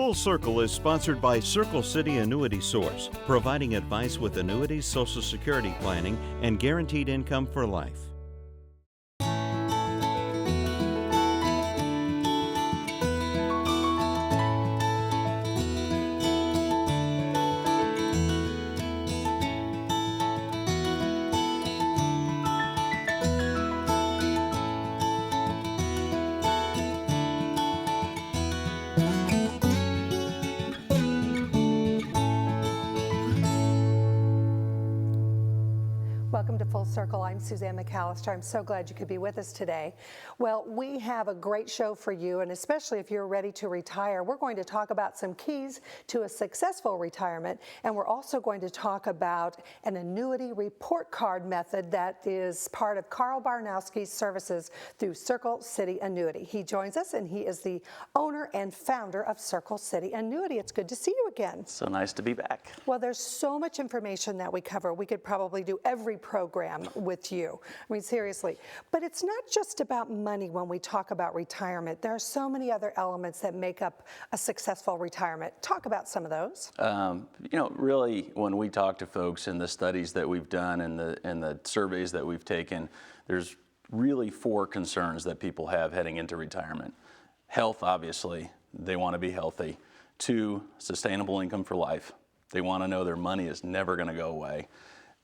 Full Circle is sponsored by Circle City Annuity Source, providing advice with annuities, Social Security planning, and guaranteed income for life. Welcome to Full Circle. I'm Susanne McAlister. I'm so glad you could be with us today. Well, we have a great show for you, and especially if you're ready to retire, we're going to talk about some keys to a successful retirement, and we're also going to talk about an annuity report card method that is part of Carl Barnowski's services through Circle City Annuity. He joins us, and he is the owner and founder of Circle City Annuity. It's good to see you again. So nice to be back. Well, there's so much information that we cover. We could probably do every program with you. I mean, seriously. But it's not just about money when we talk about retirement. There are so many other elements that make up a successful retirement. Talk about some of those. Really, when we talk to folks in the studies that we've done and the surveys that we've taken, there's really 4 concerns that people have heading into retirement. Health, obviously. They want to be healthy. 2, sustainable income for life. They want to know their money is never going to go away.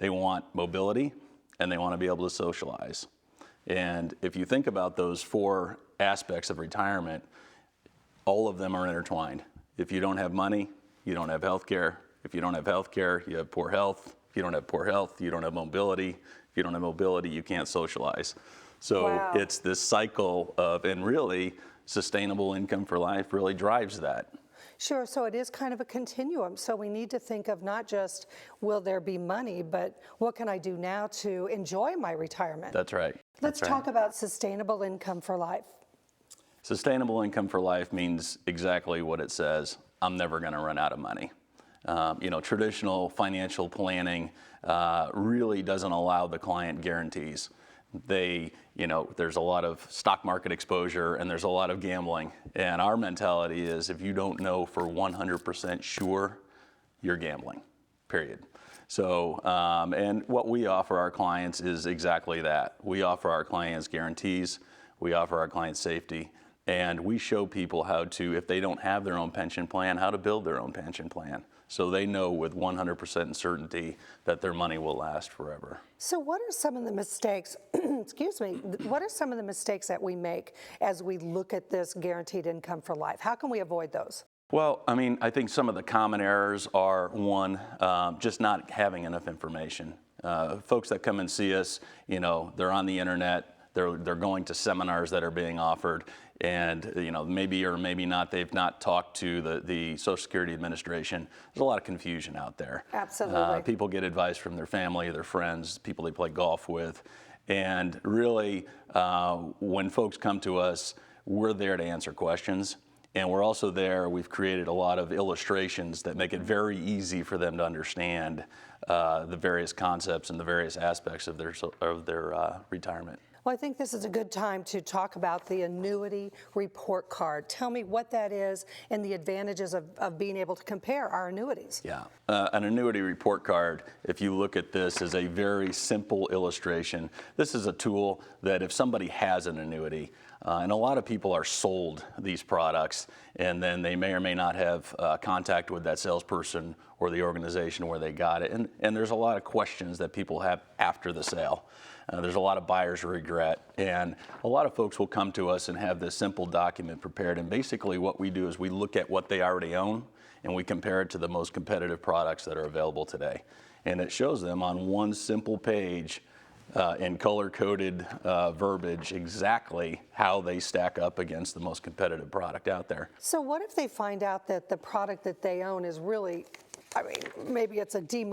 They want mobility, and they want to be able to socialize. And if you think about those 4 aspects of retirement, all of them are intertwined. If you don't have money, you don't have health care. If you don't have health care, you have poor health. If you don't have poor health, you don't have mobility. If you don't have mobility, you can't socialize. So wow. It's this cycle of, and really, sustainable income for life really drives that. Sure, so it is kind of a continuum. So we need to think of not just will there be money, but what can I do now to enjoy my retirement? That's right. Let's talk about sustainable income for life. Sustainable income for life means exactly what it says. I'm never going to run out of money. Traditional financial planning really doesn't allow the client guarantees. There's a lot of stock market exposure and there's a lot of gambling. And our mentality is if you don't know for 100% sure, you're gambling, period. So, and what we offer our clients is exactly that. We offer our clients guarantees, we offer our clients safety, and we show people how to, if they don't have their own pension plan, how to build their own pension plan. So they know with 100% certainty that their money will last forever. So what are some of the mistakes, excuse me, what are some of the mistakes that we make as we look at this guaranteed income for life? How can we avoid those? Well, I think some of the common errors are, one, just not having enough information. Folks that come and see us, they're on the internet, they're going to seminars that are being offered, and maybe or maybe not, they've not talked to the Social Security Administration. There's a lot of confusion out there. Absolutely. People get advice from their family, their friends, people they play golf with, and really, when folks come to us, we're there to answer questions. And we're also there, we've created a lot of illustrations that make it very easy for them to understand the various concepts and the various aspects of their retirement. Well, I think this is a good time to talk about the annuity report card. Tell me what that is and the advantages of being able to compare our annuities. Yeah, an annuity report card, if you look at this, is a very simple illustration. This is a tool that if somebody has an annuity, and a lot of people are sold these products, and then they may or may not have contact with that salesperson or the organization where they got it. And there's a lot of questions that people have after the sale. There's a lot of buyer's regret, and a lot of folks will come to us and have this simple document prepared. And basically what we do is we look at what they already own, and we compare it to the most competitive products that are available today. And it shows them on one simple page in color-coded verbiage exactly how they stack up against the most competitive product out there. So what if they find out that the product that they own is really, maybe it's a D-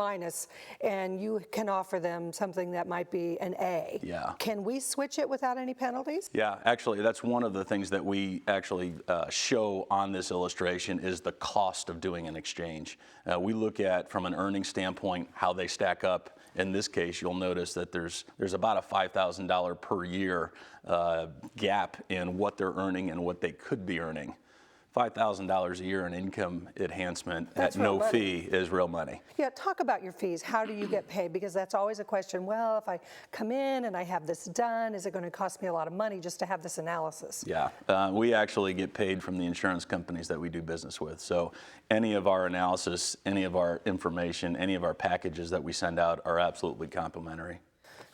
and you can offer them something that might be an A. Yeah. Can we switch it without any penalties? Yeah, actually, that's one of the things that we actually show on this illustration is the cost of doing an exchange. We look at, from an earnings standpoint, how they stack up. In this case, you'll notice that there's about a $5,000 per year gap in what they're earning and what they could be earning. $5,000 a year in income enhancement That's at no real money. fee is real money. Yeah, talk about your fees. How do you get paid? Because that's always a question. Well, if I come in and I have this done, is it going to cost me a lot of money just to have this analysis? Yeah, we actually get paid from the insurance companies that we do business with. So any of our analysis, any of our information, any of our packages that we send out are absolutely complimentary.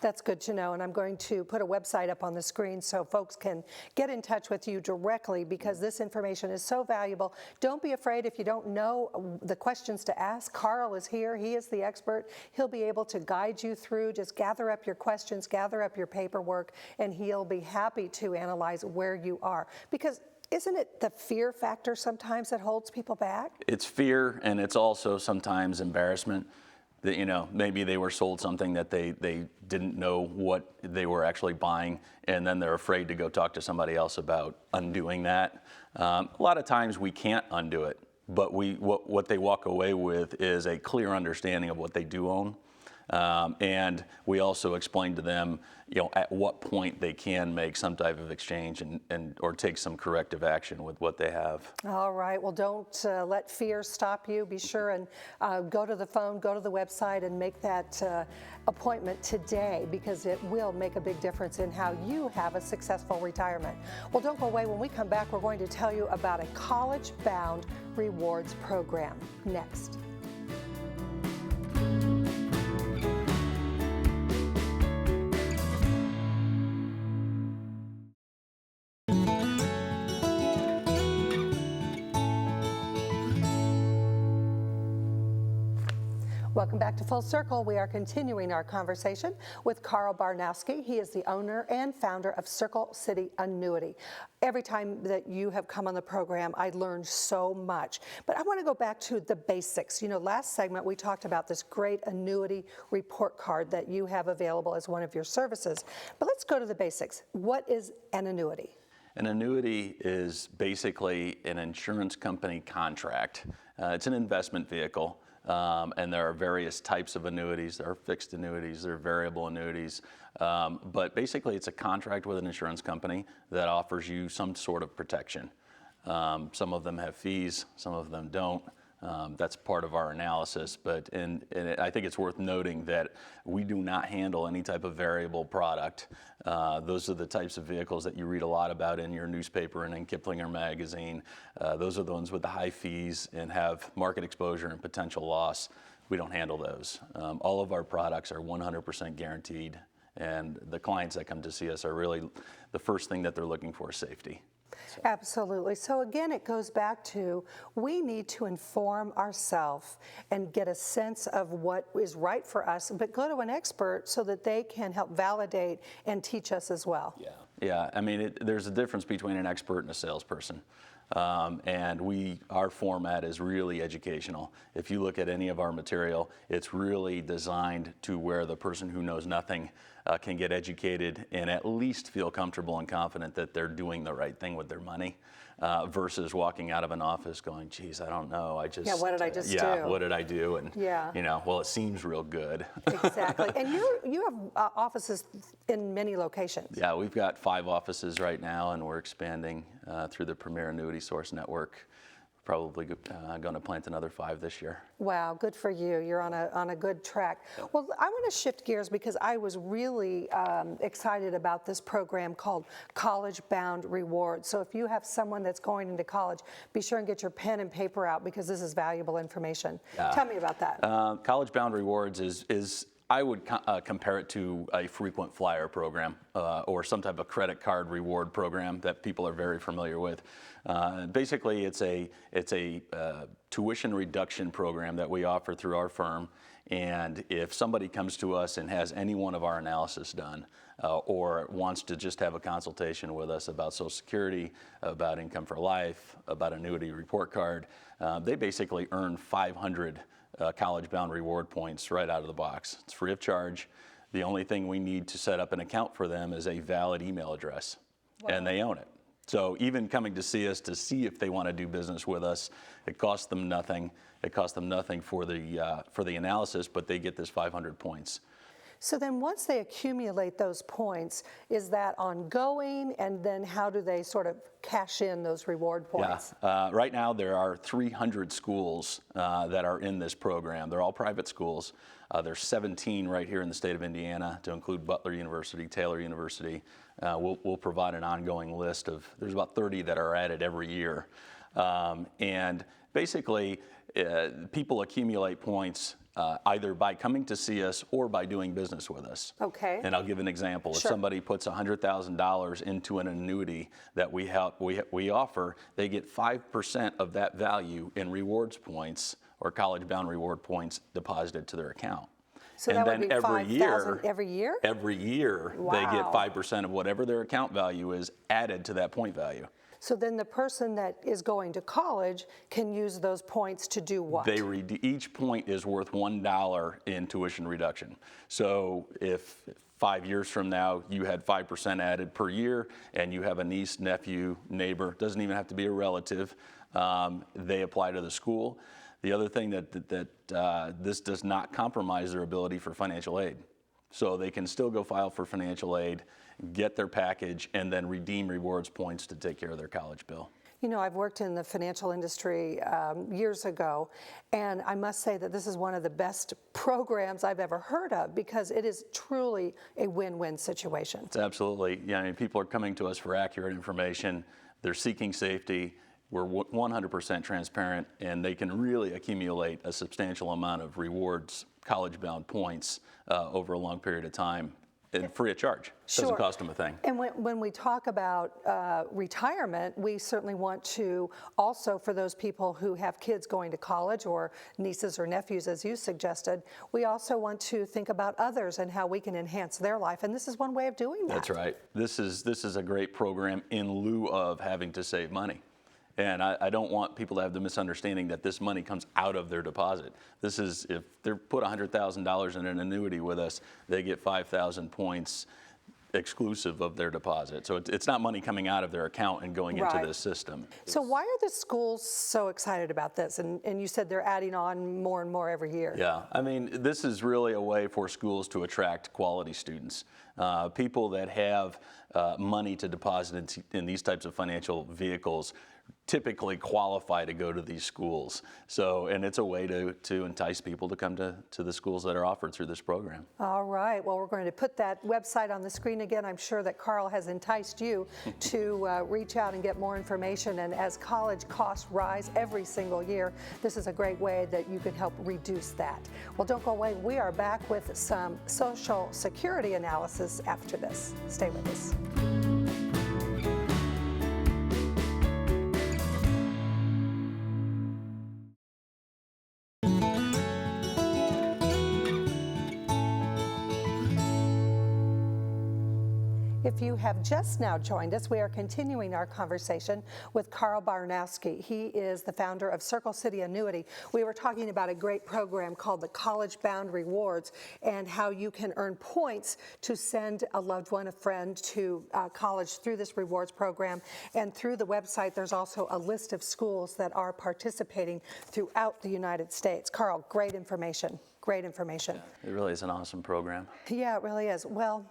That's good to know, and I'm going to put a website up on the screen so folks can get in touch with you directly, because this information is so valuable. Don't be afraid if you don't know the questions to ask. Carl is here. He is the expert. He'll be able to guide you through. Just gather up your questions, gather up your paperwork, and he'll be happy to analyze where you are. Because isn't it the fear factor sometimes that holds people back? It's fear, and it's also sometimes embarrassment. That, maybe they were sold something that they didn't know what they were actually buying, and then they're afraid to go talk to somebody else about undoing that. A lot of times we can't undo it, but what they walk away with is a clear understanding of what they do own. And we also explain to them, at what point they can make some type of exchange or take some corrective action with what they have. All right. Well, don't let fear stop you. Be sure and go to the phone, go to the website, and make that appointment today, because it will make a big difference in how you have a successful retirement. Well, don't go away. When we come back, we're going to tell you about a college-bound rewards program next. Welcome back to Full Circle. We are continuing our conversation with Carl Barnowski. He is the owner and founder of Circle City Annuity. Every time that you have come on the program, I learned so much. But I want to go back to the basics. Last segment we talked about this great annuity report card that you have available as one of your services. But let's go to the basics. What is an annuity? An annuity is basically an insurance company contract. It's an investment vehicle. And there are various types of annuities. There are fixed annuities, there are variable annuities. But basically it's a contract with an insurance company that offers you some sort of protection. Some of them have fees, some of them don't. That's part of our analysis, but I think it's worth noting that we do not handle any type of variable product. Those are the types of vehicles that you read a lot about in your newspaper and in Kiplinger magazine. Those are the ones with the high fees and have market exposure and potential loss. We don't handle those. All of our products are 100% guaranteed, and the clients that come to see us are really, the first thing that they're looking for is safety. Absolutely. So again, it goes back to, we need to inform ourselves and get a sense of what is right for us, but go to an expert so that they can help validate and teach us as well. Yeah. I mean, there's a difference between an expert and a salesperson. And our format is really educational. If you look at any of our material, it's really designed to where the person who knows nothing can get educated and at least feel comfortable and confident that they're doing the right thing with their money, versus walking out of an office going, geez, I don't know. What did I just do? Yeah, what did I do? And, yeah. Well, it seems real good. Exactly. And you have offices in many locations. Yeah, we've got 5 offices right now, and we're expanding through the Premier Annuity Source network. Probably going to plant another 5 this year. Wow, good for you. You're on a good track. Well, I want to shift gears because I was really excited about this program called College Bound Rewards. So if you have someone that's going into college, be sure and get your pen and paper out, because this is valuable information. Tell me about that. College Bound Rewards is I would compare it to a frequent flyer program or some type of credit card reward program that people are very familiar with. Basically, it's a tuition reduction program that we offer through our firm. And if somebody comes to us and has any one of our analysis done, or wants to just have a consultation with us about Social Security, about income for life, about annuity report card, they basically earn 500 college-bound reward points right out of the box. It's free of charge. The only thing we need to set up an account for them is a valid email address, and they own it. So even coming to see us to see if they want to do business with us, it costs them nothing. It costs them nothing for the analysis, but they get this 500 points. So then once they accumulate those points, is that ongoing? And then how do they sort of cash in those reward points? Yeah, right now there are 300 schools that are in this program. They're all private schools. There's 17 right here in the state of Indiana, to include Butler University, Taylor University. We'll provide an ongoing list of, there's about 30 that are added every year. And basically, people accumulate points either by coming to see us or by doing business with us. Okay. And I'll give an example. Sure. If somebody puts $100,000 into an annuity that we offer, they get 5% of that value in rewards points or college-bound reward points deposited to their account. So and that then would be every year, every year? Every year, Wow. they get 5% of whatever their account value is added to that point value. So then the person that is going to college can use those points to do what? Each point is worth $1 in tuition reduction. So if 5 years from now you had 5% added per year and you have a niece, nephew, neighbor, doesn't even have to be a relative, they apply to the school. The other thing that this does not compromise their ability for financial aid. So they can still go file for financial aid, get their package, and then redeem rewards points to take care of their college bill. You know, I've worked in the financial industry years ago, and I must say that this is one of the best programs I've ever heard of, because it is truly a win-win situation. It's absolutely, yeah, I mean, people are coming to us for accurate information. They're seeking safety. We're 100% transparent, and they can really accumulate a substantial amount of rewards, college-bound points over a long period of time, and free of charge. Sure. Doesn't cost them a thing. And when we talk about retirement, we certainly want to also, for those people who have kids going to college or nieces or nephews, as you suggested, we also want to think about others and how we can enhance their life. And this is one way of doing that. That's right. This is a great program in lieu of having to save money. And I don't want people to have the misunderstanding that this money comes out of their deposit. This is, if they put $100,000 in an annuity with us, they get 5,000 points exclusive of their deposit. So it's not money coming out of their account and going into this system. So why are the schools so excited about this? And you said they're adding on more and more every year. Yeah, I mean, this is really a way for schools to attract quality students. People that have money to deposit in these types of financial vehicles typically qualify to go to these schools. So, and it's a way to entice people to come to the schools that are offered through this program. All right, well, we're going to put that website on the screen again. I'm sure that Carl has enticed you to reach out and get more information. And as college costs rise every single year, this is a great way that you can help reduce that. Well, don't go away. We are back with some Social Security analysis after this. Stay with us. If you have just now joined us, we are continuing our conversation with Carl Barnowski. He is the founder of Circle City Annuity. We were talking about a great program called the College Bound Rewards and how you can earn points to send a loved one, a friend to college through this rewards program. And through the website, there's also a list of schools that are participating throughout the United States. Carl, great information. Great information. It really is an awesome program. Yeah, it really is. Well,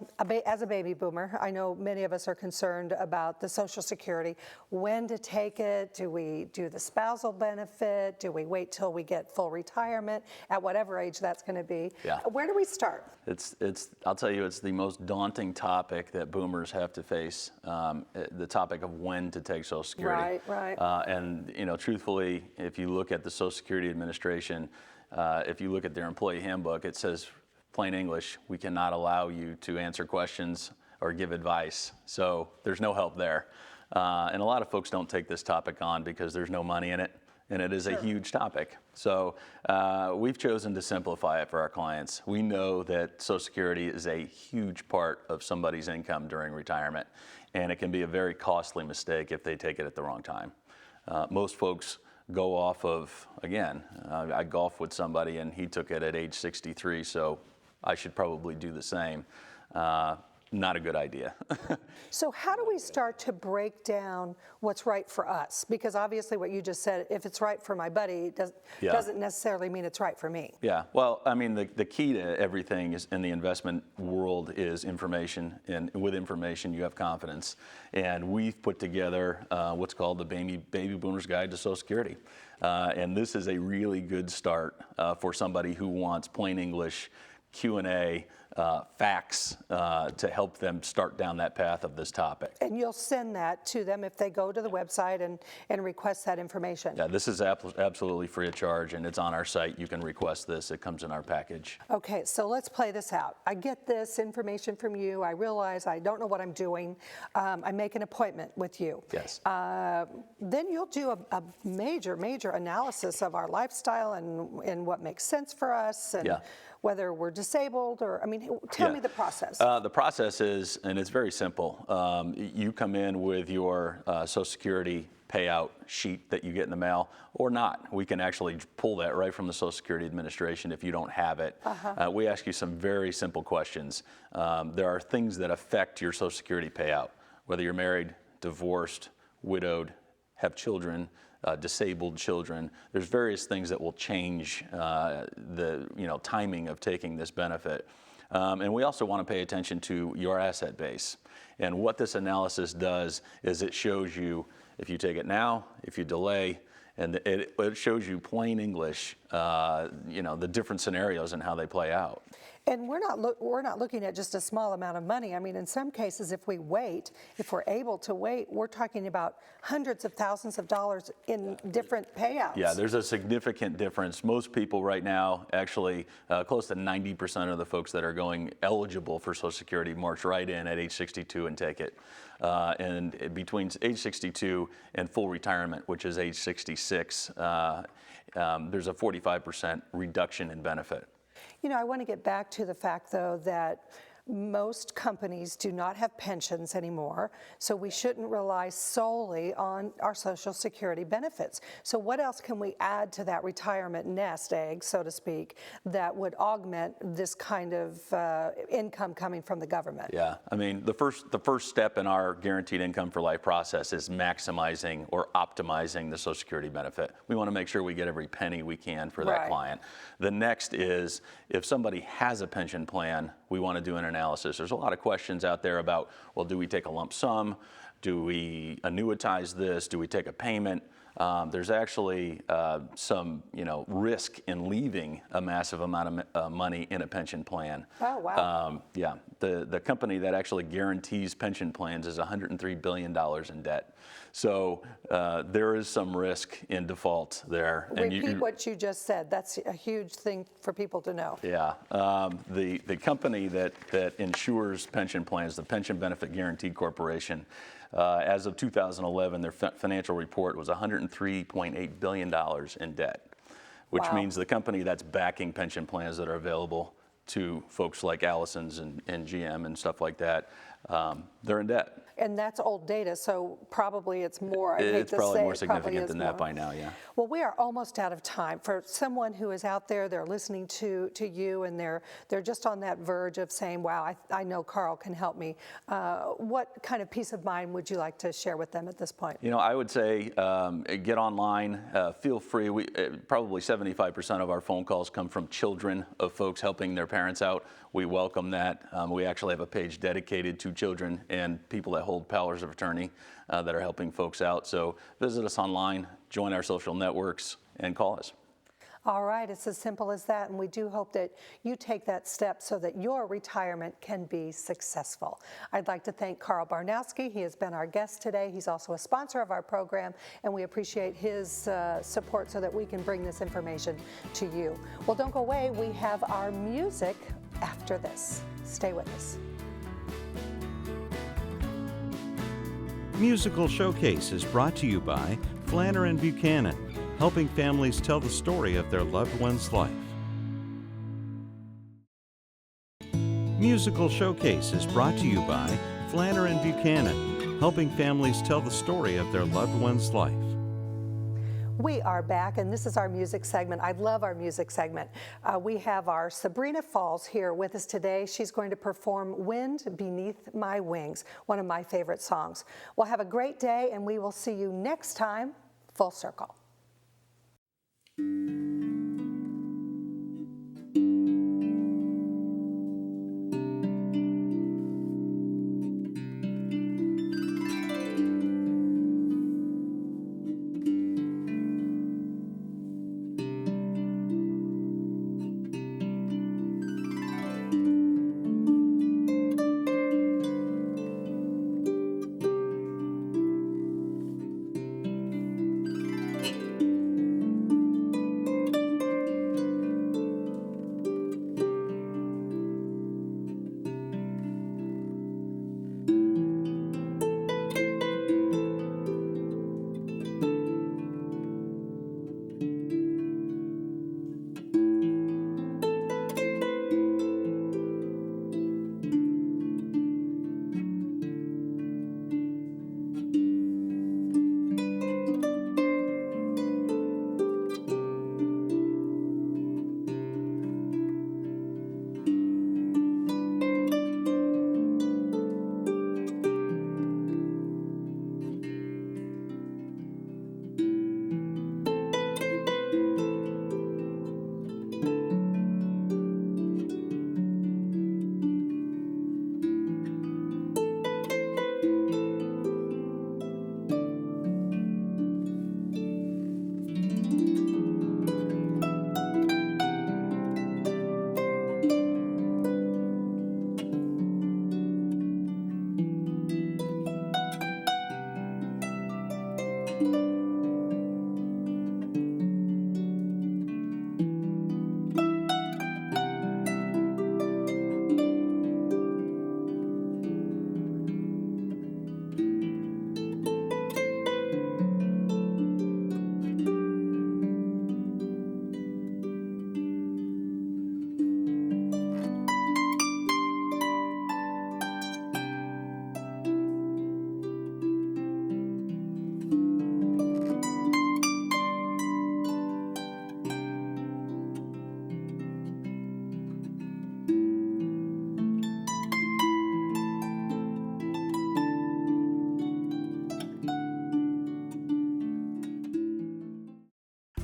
as a baby boomer, I know many of us are concerned about the Social Security. When to take it? Do we do the spousal benefit? Do we wait till we get full retirement at whatever age that's going to be? Yeah. Where do we start? I'll tell you, it's the most daunting topic that boomers have to face, the topic of when to take Social Security. Right. And, you know, truthfully, if you look at the Social Security Administration, if you look at their employee handbook, it says, plain English, we cannot allow you to answer questions or give advice. So there's no help there. And a lot of folks don't take this topic on because there's no money in it, and it is a huge topic. So we've chosen to simplify it for our clients. We know that Social Security is a huge part of somebody's income during retirement, and it can be a very costly mistake if they take it at the wrong time. Most folks go off of, again, I golf with somebody and he took it at age 63, so I should probably do the same. not a good idea. So how do we start to break down what's right for us? Because obviously what you just said, if it's right for my buddy, doesn't necessarily mean it's right for me. Yeah, well, I mean, the key to everything is in the investment world is information, and with information you have confidence. And we've put together what's called the Baby Boomer's Guide to Social Security. And this is a really good start for somebody who wants plain English, Q&A, facts to help them start down that path of this topic. And you'll send that to them if they go to the website and request that information. Yeah, this is absolutely free of charge, and it's on our site. You can request this. It comes in our package. Okay, so let's play this out. I get this information from you. I realize I don't know what I'm doing. I make an appointment with you. Yes. Then you'll do a major analysis of our lifestyle and what makes sense for us, and whether we're disabled or, I mean, tell me the process. The process is, and it's very simple. You come in with your Social Security payout sheet that you get in the mail, or not. We can actually pull that right from the Social Security Administration if you don't have it. We ask you some very simple questions. There are things that affect your Social Security payout, whether you're married, divorced, widowed, have children, disabled children. There's various things that will change the timing of taking this benefit. And we also want to pay attention to your asset base. And what this analysis does is it shows you if you take it now, if you delay, and it shows you plain English, the different scenarios and how they play out. And we're not looking at just a small amount of money. I mean, in some cases, if we're able to wait, we're talking about hundreds of thousands of dollars in different payouts. Yeah, there's a significant difference. Most people right now, actually, close to 90% of the folks that are going eligible for Social Security march right in at age 62 and take it. And between age 62 and full retirement, which is age 66, there's a 45% reduction in benefit. You know, I want to get back to the fact, though, that most companies do not have pensions anymore, so we shouldn't rely solely on our Social Security benefits. So what else can we add to that retirement nest egg, so to speak, that would augment this kind of income coming from the government? Yeah, I mean, the first step in our guaranteed income for life process is maximizing or optimizing the Social Security benefit. We want to make sure we get every penny we can for that client. The next is, if somebody has a pension plan, we want to do an analysis. There's a lot of questions out there about, well, do we take a lump sum? Do we annuitize this? Do we take a payment? There's actually some, risk in leaving a massive amount of money in a pension plan. Oh, wow. Yeah, the company that actually guarantees pension plans is $103 billion in debt. So there is some risk in default there. Repeat what you just said. That's a huge thing for people to know. Yeah, the company that insures pension plans, the Pension Benefit Guaranty Corporation, as of 2011, their financial report was $103.8 billion in debt, which means the company that's backing pension plans that are available to folks like Allison's and GM and stuff like that, they're in debt. And that's old data, so probably it's more. It's probably more significant than that by now, yeah. Well, we are almost out of time. For someone who is out there, they're listening to you, and they're just on that verge of saying, wow, I know Carl can help me. What kind of peace of mind would you like to share with them at this point? I would say get online, feel free. Probably 75% of our phone calls come from children of folks helping their parents out. We welcome that. We actually have a page dedicated to children and people that hold powers of attorney that are helping folks out. So visit us online, join our social networks, and call us. All right, it's as simple as that, and we do hope that you take that step so that your retirement can be successful. I'd like to thank Carl Barnowski. He has been our guest today. He's also a sponsor of our program, and we appreciate his support so that we can bring this information to you. Well, don't go away. We have our music after this. Stay with us. Musical Showcase is brought to you by Flannery & Buchanan, helping families tell the story of their loved one's life. Musical Showcase is brought to you by Flannery & Buchanan, helping families tell the story of their loved one's life. We are back, and this is our music segment. I love our music segment. We have our Sabrina Falls here with us today. She's going to perform Wind Beneath My Wings, one of my favorite songs. Well, have a great day, and we will see you next time, Full Circle.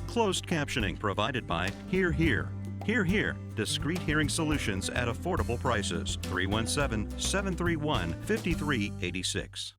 Closed captioning provided by Hear Hear. Hear Hear, discreet hearing solutions at affordable prices. 317-731-5386.